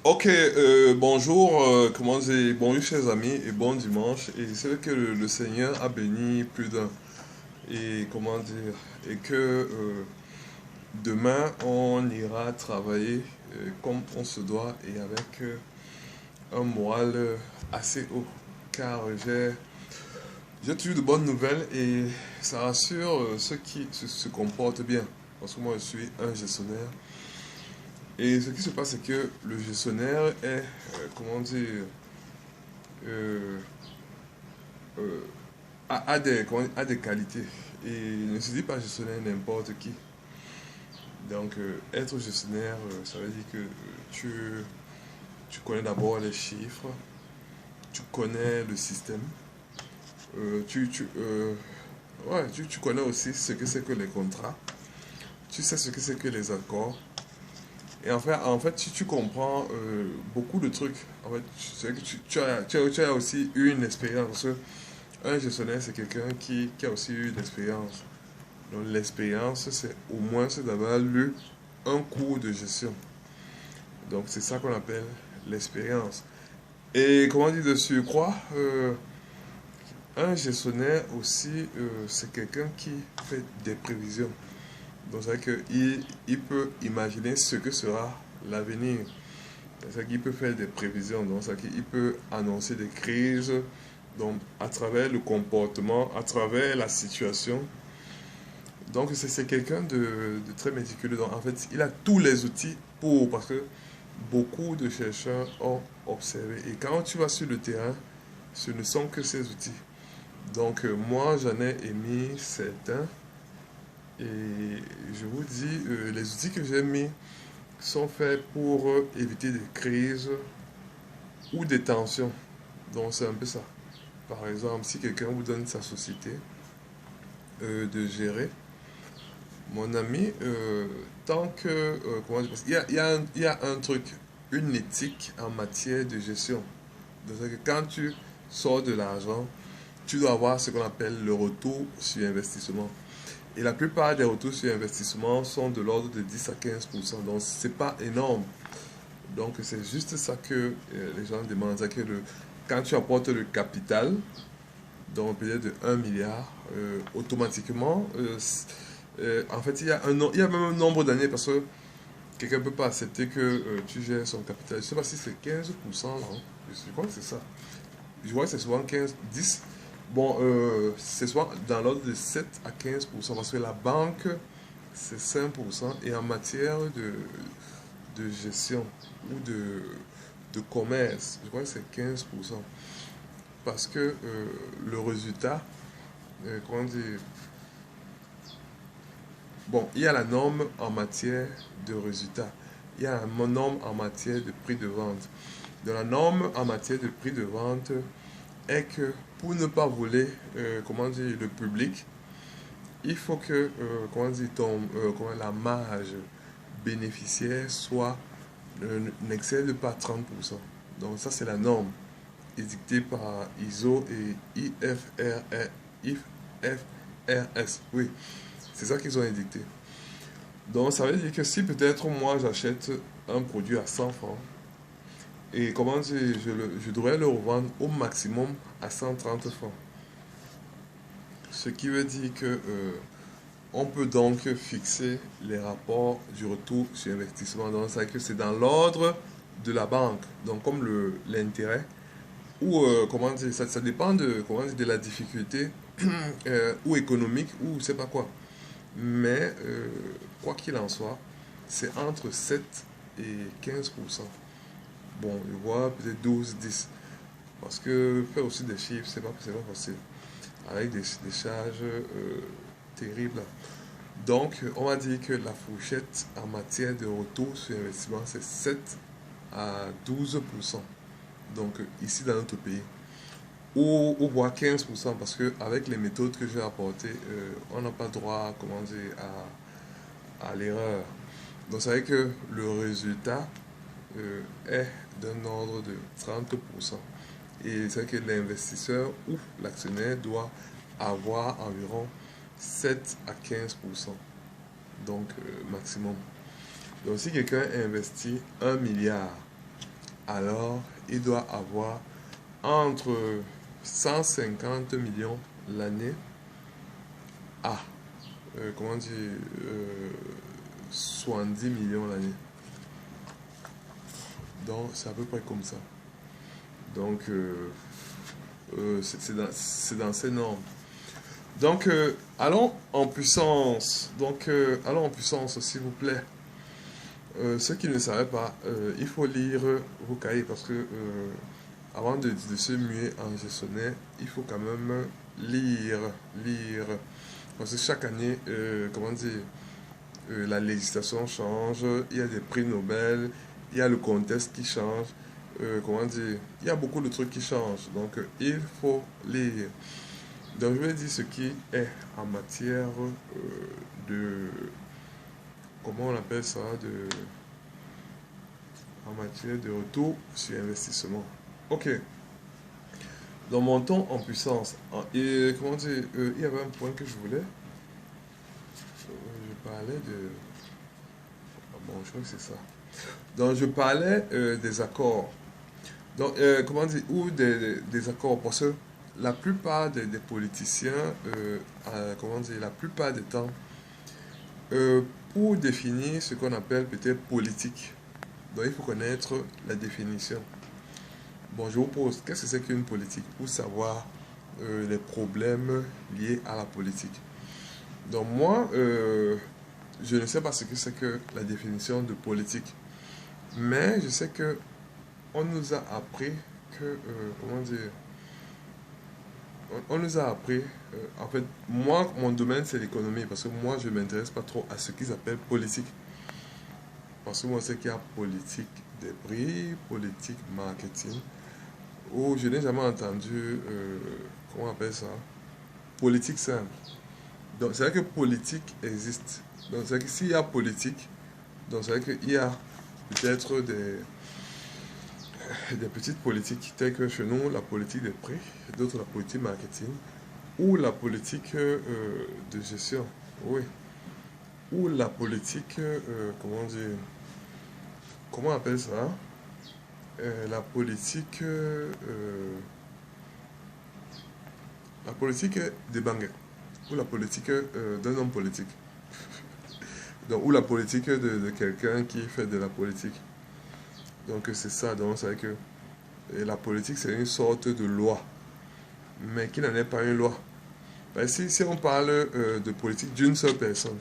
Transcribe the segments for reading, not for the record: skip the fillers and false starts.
Ok, bonjour, bonjour chers amis et bon dimanche. Et c'est vrai que le Seigneur a béni plus d'un. Et comment dire, et que demain on ira travailler comme on se doit et avec un moral assez haut. Car j'ai toujours de bonnes nouvelles et ça rassure ceux qui se comportent bien. Parce que moi je suis un gestionnaire. Et ce qui se passe, c'est que le gestionnaire est, comment dire, euh, euh, a des qualités. Et ne se dit pas gestionnaire n'importe qui. Donc, être gestionnaire, ça veut dire que tu connais d'abord les chiffres, tu connais le système, tu connais aussi ce que c'est que les contrats, tu sais ce que c'est que les accords. Et en fait si tu comprends beaucoup de trucs, en fait, c'est que tu as aussi eu une expérience. Un gestionnaire, c'est quelqu'un qui a aussi eu une expérience. Donc l'expérience, c'est au moins c'est d'avoir lu un cours de gestion. Donc c'est ça qu'on appelle l'expérience. Et comment dire de surcroît, un gestionnaire aussi, c'est quelqu'un qui fait des prévisions. Donc c'est vrai qu'il peut imaginer ce que sera l'avenir. C'est vrai qu'il peut faire des prévisions. Donc c'est vrai qu'il peut annoncer des crises. Donc à travers le comportement, à travers la situation. Donc c'est quelqu'un de très méticuleux. Donc en fait, il a tous les outils pour, parce que beaucoup de chercheurs ont observé. Et quand tu vas sur le terrain, ce ne sont que ces outils. Donc moi, j'en ai émis certains. Et je vous dis, les outils que j'ai mis sont faits pour éviter des crises ou des tensions. Donc c'est un peu ça. Par exemple, si quelqu'un vous donne sa société de gérer, mon ami, tant que... comment dire, parce qu'il y a, il y a un truc, une éthique en matière de gestion. Donc, que quand tu sors de l'argent, tu dois avoir ce qu'on appelle le retour sur investissement. Et la plupart des retours sur investissement sont de l'ordre de 10 à 15%. Donc, c'est pas énorme. Donc, c'est juste ça que les gens demandent. C'est que quand tu apportes le capital, donc peut-être de 1 milliard, automatiquement, en fait, il y a même un nombre d'années parce que quelqu'un ne peut pas accepter que tu gères son capital. Je ne sais pas si c'est 15% là, hein. Je crois que c'est ça. Je vois que c'est souvent 15, 10. Bon, c'est souvent dans l'ordre de 7 à 15% parce que la banque, c'est 5%. Et en matière de gestion ou de commerce, je crois que c'est 15%. Parce que le résultat, comment dire, bon, il y a la norme en matière de résultat. Il y a une norme en matière de prix de vente. Donc la norme en matière de prix de vente est que pour ne pas voler comment dire, le public, il faut que comment dire, la marge bénéficiaire soit n'excède pas 30%. Donc ça c'est la norme édictée par ISO et IFRS. Oui, c'est ça qu'ils ont édicté. Donc ça veut dire que si peut-être moi j'achète un produit à 100 francs et comment dire, je devrais le revendre au maximum à 130 francs. Ce qui veut dire que on peut donc fixer les rapports du retour sur investissement. Donc c'est que c'est dans l'ordre de la banque. Donc comme l'intérêt ou comment dire, ça dépend de comment dire, de la difficulté ou économique ou je sais pas quoi. Mais quoi qu'il en soit, c'est entre 7 et 15%. Bon, je vois peut-être 12, 10. Parce que faire aussi des chiffres, c'est pas facile. Avec des charges terribles. Donc, on va dire que la fourchette en matière de retour sur investissement, c'est 7 à 12%. Donc, ici dans notre pays. Ou voire 15%, parce qu'avec les méthodes que j'ai apportées, on n'a pas droit, comment dire, à l'erreur. Donc, c'est vrai que le résultat est d'un ordre de 30%. Et c'est vrai que l'investisseur ou l'actionnaire doit avoir environ 7 à 15%. Donc, maximum. Donc, si quelqu'un investit 1 milliard alors il doit avoir entre 150 millions l'année à, comment dire, 70 millions l'année. Donc c'est à peu près comme ça. Donc c'est dans ces normes. Donc allons en puissance. Donc allons en puissance s'il vous plaît. Ceux qui ne savaient pas, il faut lire vos cahiers parce que avant de se muer en gestionnaire, il faut quand même lire. Parce que chaque année, comment dire, la législation change, il y a des prix Nobel, il y a le contexte qui change, comment dire, il y a beaucoup de trucs qui changent. Donc il faut lire. Donc je vais dire ce qui est en matière de, comment on appelle ça, en matière de retour sur investissement. Ok, donc montons en puissance. Et comment dire, il y avait un point que je voulais. Je parlais de. Ah bon, je crois que c'est ça. Donc je parlais des accords. Donc comment dire, ou des accords, parce que la plupart des politiciens, comment dire, la plupart des temps, euh, pour définir ce qu'on appelle peut-être politique, donc il faut connaître la définition. Bon, je vous pose, qu'est-ce que c'est qu'une politique? Pour savoir les problèmes liés à la politique. Donc moi, je ne sais pas ce que c'est que la définition de politique. Mais je sais que on nous a appris que, comment dire, on nous a appris, en fait, moi, mon domaine, c'est l'économie, parce que moi, je ne m'intéresse pas trop à ce qu'ils appellent politique. Parce que moi, je sais qu'il y a politique des prix, politique marketing, ou je n'ai jamais entendu, comment on appelle ça, politique simple. Donc, c'est vrai que politique existe. Donc, c'est vrai que s'il y a politique, donc c'est vrai qu'il y a peut-être des petites politiques telles que chez nous, la politique des prix, d'autres la politique marketing, ou la politique de gestion, oui, ou la politique, comment dire, comment on appelle ça? La politique des banques, ou la politique d'un homme politique, donc, ou la politique de quelqu'un qui fait de la politique. Donc c'est ça, donc c'est vrai que la politique c'est une sorte de loi, mais qui n'en est pas une loi. Ben, si on parle de politique d'une seule personne,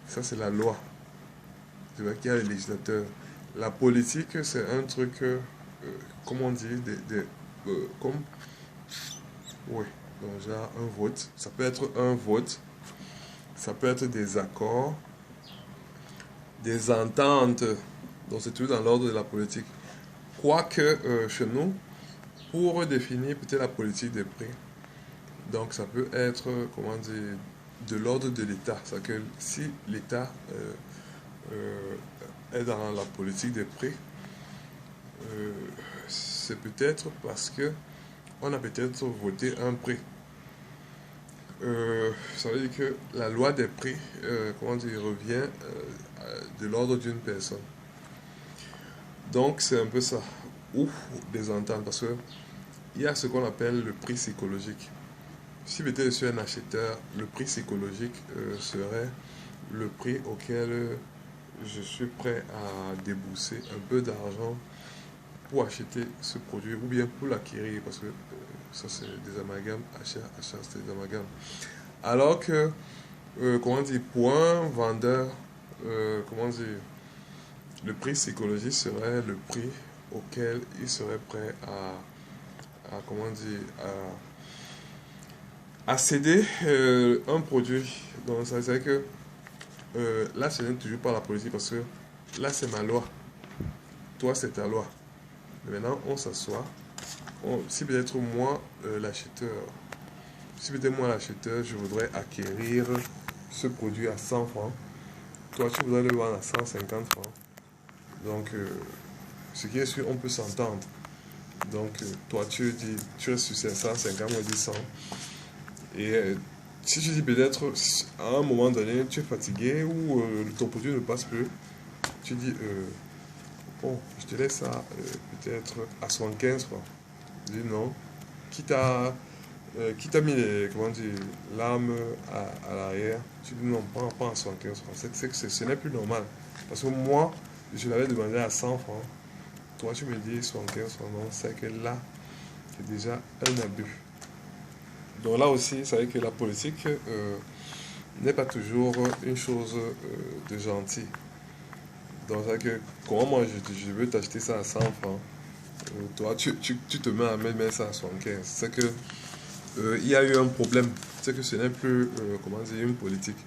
ça c'est la loi. C'est vrai qu'il y a le législateur. La politique c'est un truc, comment on dit, comme, oui, donc genre un vote. Ça peut être un vote, ça peut être des accords, des ententes. Donc c'est tout dans l'ordre de la politique. Quoique chez nous, pour définir peut-être la politique des prix, donc ça peut être, comment dire, de l'ordre de l'État. C'est-à-dire que si l'État est dans la politique des prix, euh, c'est peut-être parce que on a peut-être voté un prix. Ça veut dire que la loi des prix, comment dire, revient de l'ordre d'une personne. Donc c'est un peu ça. Ou des ententes, parce que il y a ce qu'on appelle le prix psychologique. Si peut-être je suis un acheteur, le prix psychologique serait le prix auquel je suis prêt à débourser un peu d'argent pour acheter ce produit ou bien pour l'acquérir, parce que ça c'est des amalgames, achat, c'est des amalgames. Alors que, comment dire, pour un vendeur, comment dire, le prix psychologique serait le prix auquel il serait prêt comment dire, à céder un produit. Donc ça veut dire que là, ce n'est toujours pas la politique parce que là, c'est ma loi. Toi, c'est ta loi. Mais maintenant, on s'assoit. Si peut-être moi, l'acheteur, si peut-être moi, l'acheteur, je voudrais acquérir ce produit à 100 francs. Toi, tu voudrais le vendre à 150 francs. Donc, ce qui est sûr, on peut s'entendre. Donc, toi, tu dis, tu restes sur 550, moi, je dis 100. Et si tu dis peut-être, à un moment donné, tu es fatigué ou ton produit ne passe plus, tu dis, Bon, je te laisse ça peut-être à 75 quoi. Je dis non. Qui t'a mis comment dire, l'arme à l'arrière, tu dis non, pas à 75 francs. C'est que ce n'est plus normal. Parce que moi, je l'avais demandé à 100 francs. Toi, tu me dis 75 francs. Non, c'est que là, c'est déjà un abus. Donc là aussi, c'est vrai que la politique n'est pas toujours une chose de gentil. Donc c'est vrai que comment moi je veux t'acheter ça à 100 francs, toi tu te mets à me mettre ça à 75. C'est que il y a eu un problème. C'est que ce n'est plus, comment dire, une politique.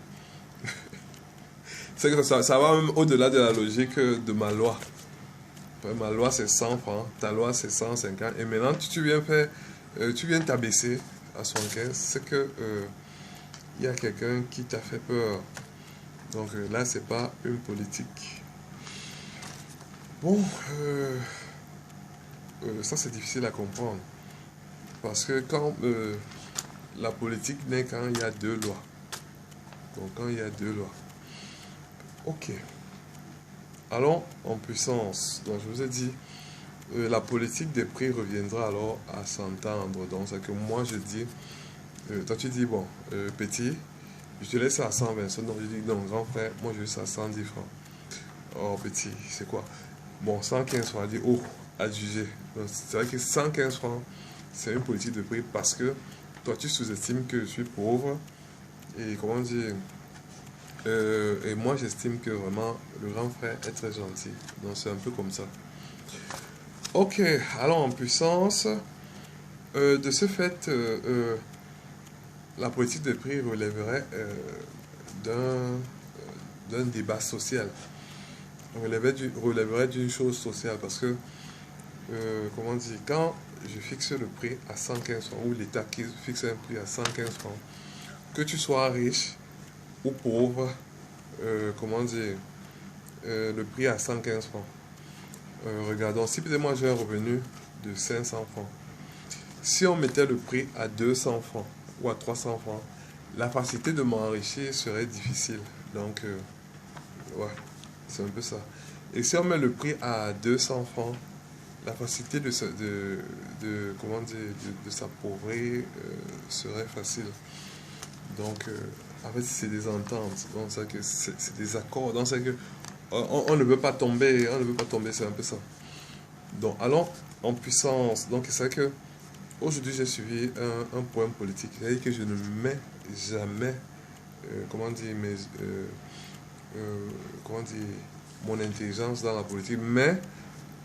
C'est que ça va même au-delà de la logique de ma loi. Ouais, ma loi c'est 100 francs, ta loi c'est 150. Et maintenant tu viens faire, tu viens t'abaisser à 75. C'est que il y a quelqu'un qui t'a fait peur. Donc là c'est pas une politique. Bon, ça c'est difficile à comprendre. Parce que quand la politique naît quand il y a deux lois. Donc quand il y a deux lois. Ok. Allons en puissance. Donc je vous ai dit, la politique des prix reviendra alors à s'entendre. Donc c'est que moi je dis, toi tu dis, bon, petit, je te laisse à 120. Donc je dis, non, grand frère, moi je laisse à 110 francs. Oh petit, c'est quoi? Bon, 115 francs, je dis, oh, à juger. C'est vrai que 115 francs, c'est une politique de prix parce que toi tu sous-estimes que je suis pauvre. Et comment dire, et moi j'estime que vraiment le grand frère est très gentil. Donc c'est un peu comme ça. Ok, allons en puissance. De ce fait, la politique de prix relèverait d'un débat social. Relèverait d'une chose sociale parce que, comment dire, quand je fixe le prix à 115 francs ou l'État qui fixe un prix à 115 francs, que tu sois riche ou pauvre, comment dire, le prix à 115 francs. Regardons, si peut-être moi j'ai un revenu de 500 francs, si on mettait le prix à 200 francs ou à 300 francs, la facilité de m'enrichir serait difficile. Donc, ouais, c'est un peu ça. Et si on met le prix à 200 francs, la facilité comment dire, de s'appauvrir serait facile. Donc, en fait, c'est des ententes. Donc, c'est des accords. Donc, c'est que on ne veut pas tomber. On ne veut pas tomber, c'est un peu ça. Donc, allons en puissance. Donc, c'est vrai que aujourd'hui, j'ai suivi un poème politique. C'est-à-dire que je ne mets jamais, comment dire, euh, comment dire, mon intelligence dans la politique, mais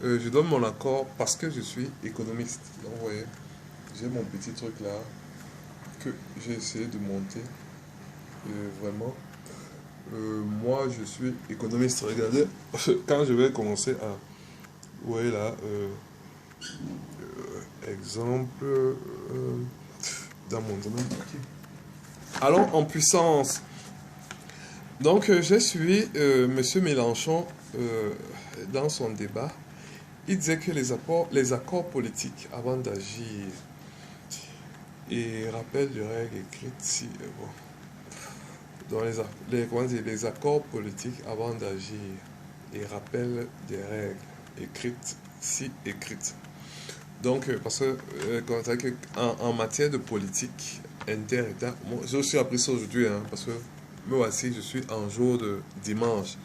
je donne mon accord parce que je suis économiste. Donc, vous voyez, j'ai mon petit truc là que j'ai essayé de monter. Vraiment, moi, je suis économiste. Regardez, quand je vais commencer à... Vous voyez là, exemple, dans mon domaine. Allons en puissance. Donc, j'ai suivi M. Mélenchon dans son débat. Il disait que les accords politiques avant d'agir et rappel de règles écrites, si, bon, dans les accords politiques avant d'agir et rappel des règles écrites, si écrites. Donc, parce que, en matière de politique inter-État, moi, j'ai aussi appris ça aujourd'hui, hein, parce que me voici, je suis en jour de dimanche.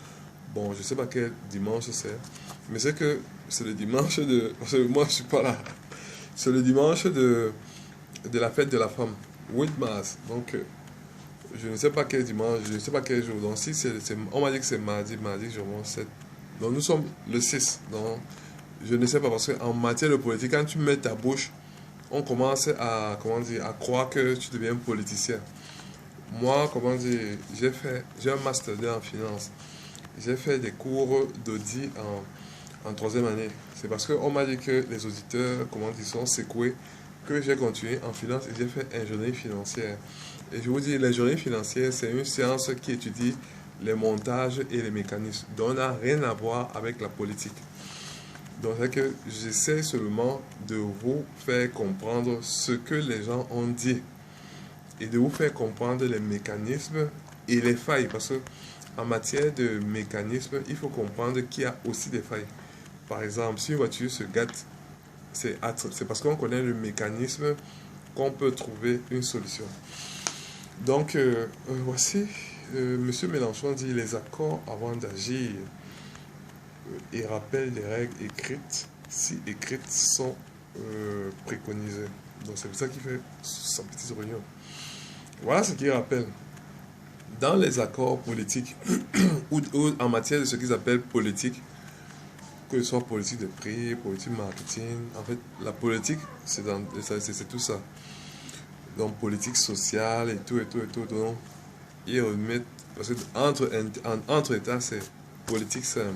Bon, je ne sais pas quel dimanche c'est, mais c'est que c'est le dimanche de... Parce que moi, je ne suis pas là. C'est le dimanche de la fête de la femme, 8 mars. Donc, je ne sais pas quel dimanche, je ne sais pas quel jour. Donc, si on m'a dit que c'est mardi, je monte 7. Donc, nous sommes le 6. Donc, je ne sais pas, parce qu'en matière de politique, quand tu mets ta bouche, on commence à, comment dire, à croire que tu deviens politicien. Moi, comment dire, j'ai un master 2 en finance. J'ai fait des cours d'audit en troisième année. C'est parce qu'on m'a dit que les auditeurs, comment dire, sont secoués, que j'ai continué en finance et j'ai fait ingénierie financière. Et je vous dis, l'ingénierie financière, c'est une science qui étudie les montages et les mécanismes. Donc, on n'a rien à voir avec la politique. Donc, c'est que j'essaie seulement de vous faire comprendre ce que les gens ont dit et de vous faire comprendre les mécanismes et les failles. Parce que en matière de mécanisme, il faut comprendre qu'il y a aussi des failles. Par exemple, si une voiture se gâte, c'est parce qu'on connaît le mécanisme qu'on peut trouver une solution. Donc, voici, Monsieur Mélenchon dit les accords avant d'agir et rappelle les règles écrites, si écrites sont préconisées. Donc, c'est pour ça qu'il fait sa petite réunion. Voilà ce qu'il rappelle. Dans les accords politiques, ou en matière de ce qu'ils appellent politique, que ce soit politique de prix, politique marketing, en fait, la politique, c'est tout ça. Donc, politique sociale et tout, et tout, et tout. Donc, ils remettent, parce que entre États, c'est politique simple.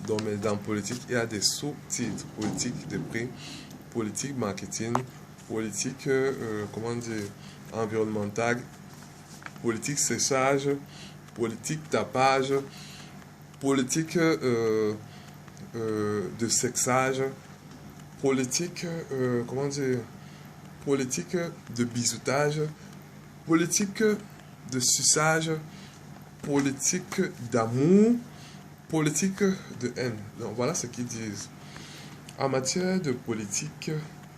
Donc, mais dans politique, il y a des sous-titres. Politique de prix, politique marketing, politique, comment dire, environnementale, politique séchage, politique tapage, politique de sexage, politique, comment dire, politique de bisoutage, politique de suçage, politique d'amour, politique de haine. Donc voilà ce qu'ils disent. En matière de politique,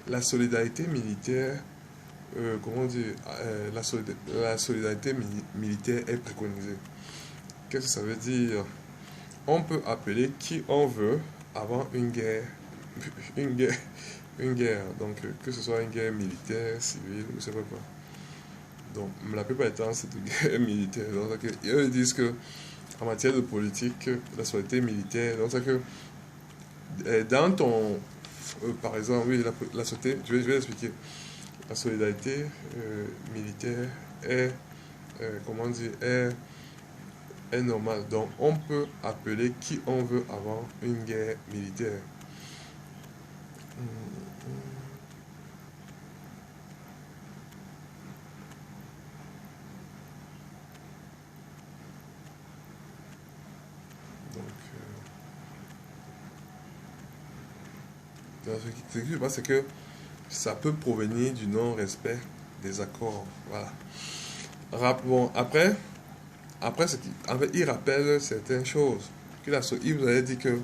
la solidarité militaire, comment dire, la solidarité militaire est préconisée. Qu'est-ce que ça veut dire? On peut appeler qui on veut avant une guerre. Une guerre. Une guerre. Donc, que ce soit une guerre militaire, civile, ou je sais pas quoi. Donc, la plupart du temps, c'est une guerre militaire. Donc, eux disent que, en matière de politique, la solidarité militaire, donc, c'est que, dans ton. Par exemple, oui, la solidarité, je vais expliquer. La solidarité militaire est, comment dire, est normale. Donc, on peut appeler qui on veut avant une guerre militaire. Ce qui se passe, c'est que ça peut provenir du non-respect des accords. Voilà. Bon, après en fait, il rappelle certaines choses. Il vous avait dit que,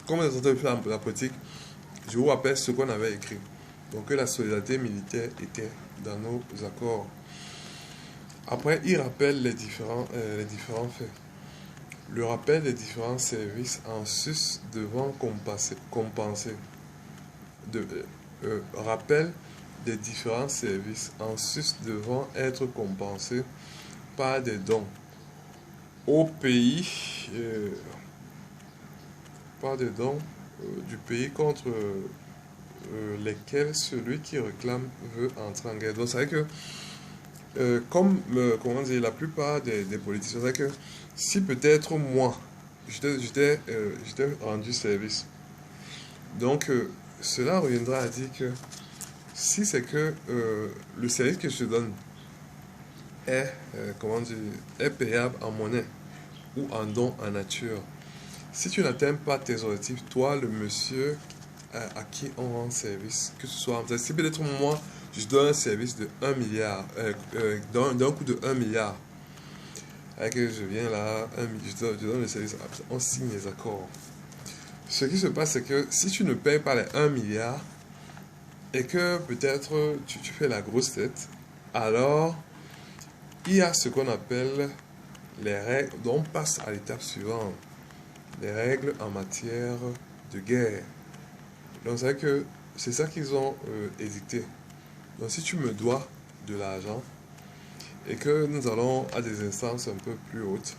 comme vous êtes en train de faire la politique, je vous rappelle ce qu'on avait écrit. Donc, que la solidarité militaire était dans nos accords. Après, il rappelle les différents faits. Le rappel des différents services en sus devant compenser. Rappel des différents services en sus devant être compensés par des dons au pays, par des dons du pays contre lesquels celui qui réclame veut entrer en guerre. Donc, c'est vrai que, comment dire, la plupart des politiciens, c'est vrai que si peut-être moi, j'étais rendu service, donc cela reviendra à dire que si c'est que le service que je te donne est, comment dire, est payable en monnaie ou en don en nature, si tu n'atteins pas tes objectifs, toi, le monsieur à qui on rend service, que ce soit, si peut-être moi, je donne un service de 1 milliard, d'un coût de 1 milliard, et que je viens là, je donne le service, on signe les accords. Ce qui se passe, c'est que si tu ne payes pas les 1 milliard, et que peut-être tu fais la grosse tête, alors il y a ce qu'on appelle les règles, donc on passe à l'étape suivante, les règles en matière de guerre. Donc c'est vrai que c'est ça qu'ils ont édicté. Donc si tu me dois de l'argent et que nous allons à des instances un peu plus hautes,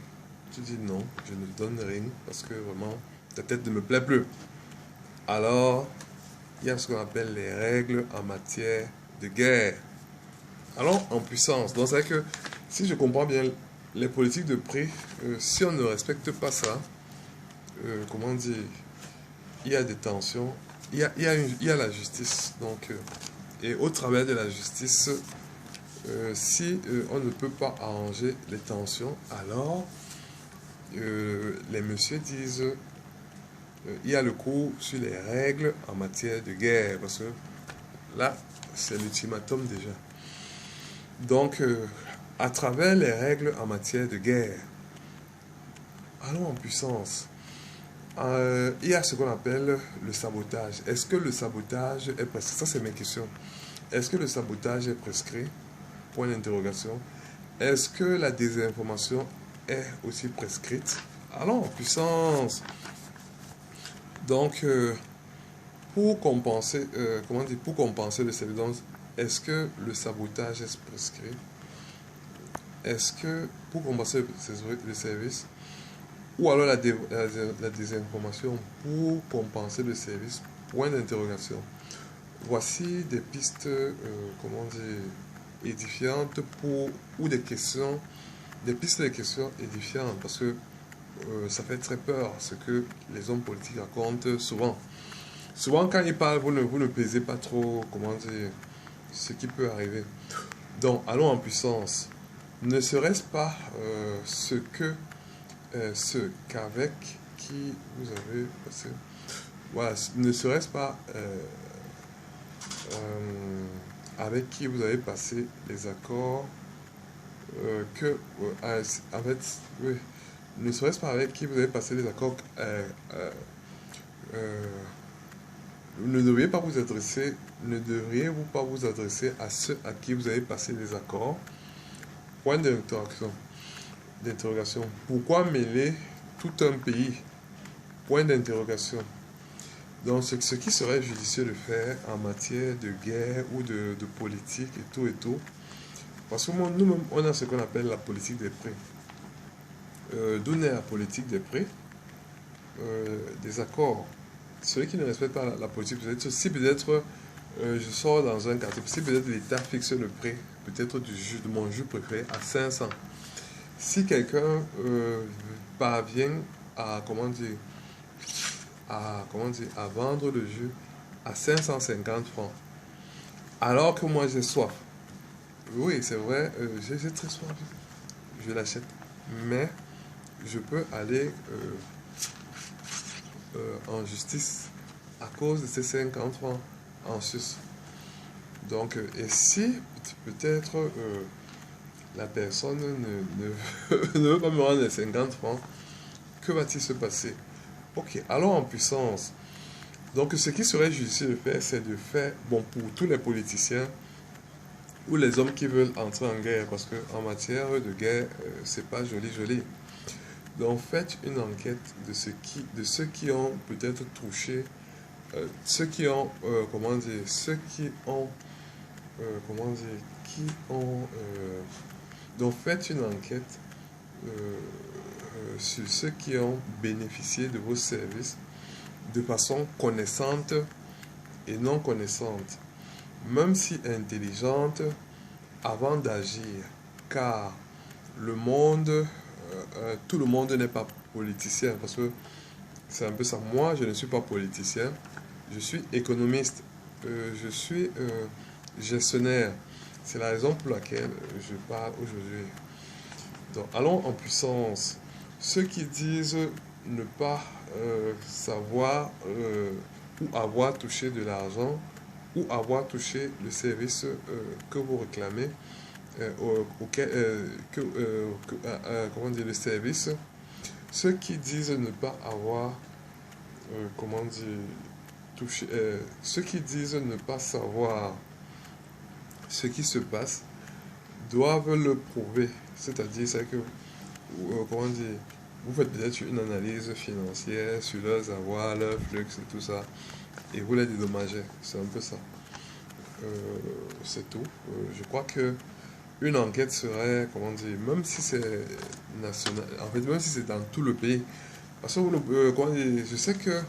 tu dis non, je ne donne rien parce que vraiment ta tête ne me plaît plus. Alors, il y a ce qu'on appelle les règles en matière de guerre. Allons en puissance. Donc c'est vrai que si je comprends bien les politiques de prix, si on ne respecte pas ça, comment dire, il y a des tensions, il y a la justice. Donc, et au travers de la justice, si on ne peut pas arranger les tensions, alors les messieurs disent il y a le cours sur les règles en matière de guerre, parce que là, c'est l'ultimatum déjà. Donc, à travers les règles en matière de guerre, allons en puissance. Il y a ce qu'on appelle le sabotage. Est-ce que le sabotage est prescrit? Ça, c'est mes questions. Est-ce que le sabotage est prescrit? Point d'interrogation. Est-ce que la désinformation est aussi prescrite? Allons, puissance. Donc, pour compenser, comment dire, pour compenser le service, est-ce que le sabotage est prescrit? Est-ce que, pour compenser le service, ou alors la désinformation pour compenser le service? Point d'interrogation. Voici des pistes, comment dire, édifiantes pour, ou des questions, des pistes de questions édifiantes, parce que ça fait très peur ce que les hommes politiques racontent souvent. Souvent, quand ils parlent, vous ne pesez pas trop, comment dire, ce qui peut arriver. Donc, allons en puissance. Ne serait-ce pas ce qu'avec qui vous avez passé, voilà, ne serait-ce pas avec qui vous avez passé les accords en fait, oui, ne serait-ce pas avec qui vous avez passé les accords, euh, ne devriez-vous pas vous adresser à ceux à qui vous avez passé les accords? Point d'interrogation. Pourquoi mêler tout un pays? Point d'interrogation. Donc, ce qui serait judicieux de faire en matière de guerre ou de politique et tout et tout, parce que nous-mêmes, on a ce qu'on appelle la politique des prix. D'où naît la politique des prix? Des accords. Celui qui ne respecte pas la politique, peut-être, si peut-être je sors dans un quartier, si peut-être l'État fixe le prix, peut-être de mon jus préféré, à 500. Si quelqu'un parvient à, à vendre le jus à 550 francs, alors que moi j'ai soif, oui, c'est vrai, j'ai très soif, je l'achète, mais je peux aller en justice à cause de ces 50 francs en sus. Donc, et si peut-être la personne ne veut pas me rendre les 50 francs, que va-t-il se passer? Ok, allons en puissance. Donc, ce qui serait judicieux de faire, c'est de faire, bon, pour tous les politiciens ou les hommes qui veulent entrer en guerre, parce qu'en matière de guerre, c'est pas joli, joli. Donc, faites une enquête de ceux qui ont peut-être touché, ceux qui ont, comment dire, ceux qui ont, comment dire, qui ont, donc faites une enquête sur ceux qui ont bénéficié de vos services de façon connaissante et non connaissante, même si intelligente, avant d'agir, car le monde, tout le monde n'est pas politicien, parce que c'est un peu ça. Moi, je ne suis pas politicien, je suis économiste, je suis gestionnaire. C'est la raison pour laquelle je parle aujourd'hui. Donc, allons en puissance. Ceux qui disent ne pas savoir ou avoir touché de l'argent ou avoir touché le service que vous réclamez, comment dire, le service, ceux qui disent ne pas avoir, comment dire, touché, ceux qui disent ne pas savoir ce qui se passe, doivent le prouver. C'est-à-dire, c'est que, comment dire, vous faites peut-être une analyse financière sur leurs avoirs, leurs flux et tout ça, et vous les dédommagez. C'est un peu ça. C'est tout. Je crois que une enquête serait, comment dire, même si c'est national, en fait, même si c'est dans tout le pays, parce que comment dire, je sais que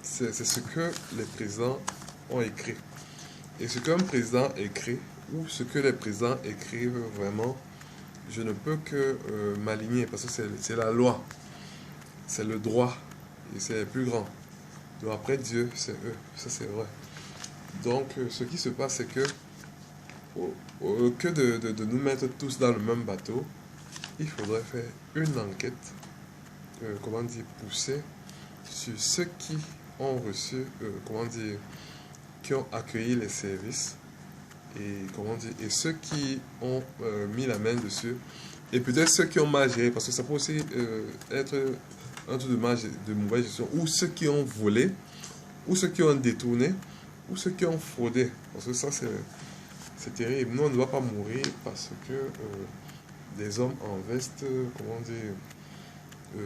c'est ce que les présidents ont écrit. Et ce qu'un président écrit, ou ce que les présidents écrivent vraiment, je ne peux que m'aligner, parce que c'est la loi, c'est le droit, et c'est les plus grands. Donc après Dieu, c'est eux, ça c'est vrai. Donc ce qui se passe, c'est que au que de nous mettre tous dans le même bateau, il faudrait faire une enquête, comment dire, poussée sur ceux qui ont reçu, comment dire, qui ont accueilli les services et comment dire, et ceux qui ont mis la main dessus et peut-être ceux qui ont mal géré, parce que ça peut aussi être un truc de mauvaise gestion, ou ceux qui ont volé, ou ceux qui ont détourné, ou ceux qui ont fraudé. Parce que ça, c'est terrible. Nous, on ne doit pas mourir parce que des hommes en veste, comment dire,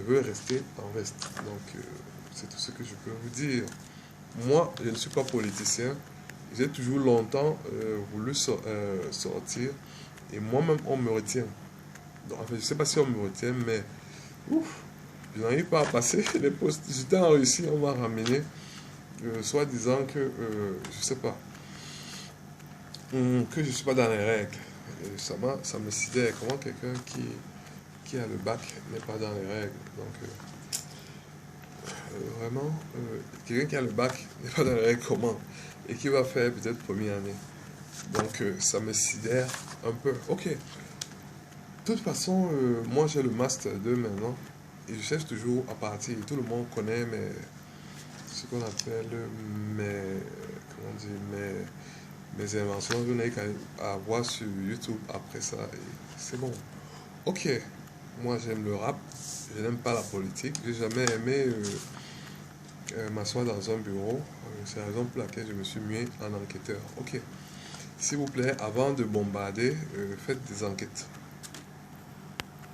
veulent rester en veste. Donc, c'est tout ce que je peux vous dire. Moi, je ne suis pas politicien. J'ai toujours longtemps voulu sortir. Et moi-même, on me retient. Donc, en fait, je ne sais pas si on me retient, mais ouf, je n'arrive pas à passer les postes. J'étais en Russie, on m'a ramené, soit disant que, je ne sais pas, que je ne suis pas dans les règles. Et ça me sidère. Comment quelqu'un qui a le bac n'est pas dans les règles. Donc, vraiment, quelqu'un qui a le bac n'est pas dans les règles, comment? Et qui va faire peut-être première année. Donc, ça me sidère un peu. Ok. De toute façon, moi j'ai le Master 2 maintenant. Et je cherche toujours à partir. Tout le monde connaît ce qu'on appelle comment dire, mes inventions. Je n'ai qu'à voir sur YouTube après ça. Et c'est bon. Ok. Moi j'aime le rap. Je n'aime pas la politique. J'ai jamais aimé m'asseoir dans un bureau. C'est la raison pour laquelle je me suis mis en enquêteur. Ok. S'il vous plaît, avant de bombarder, faites des enquêtes.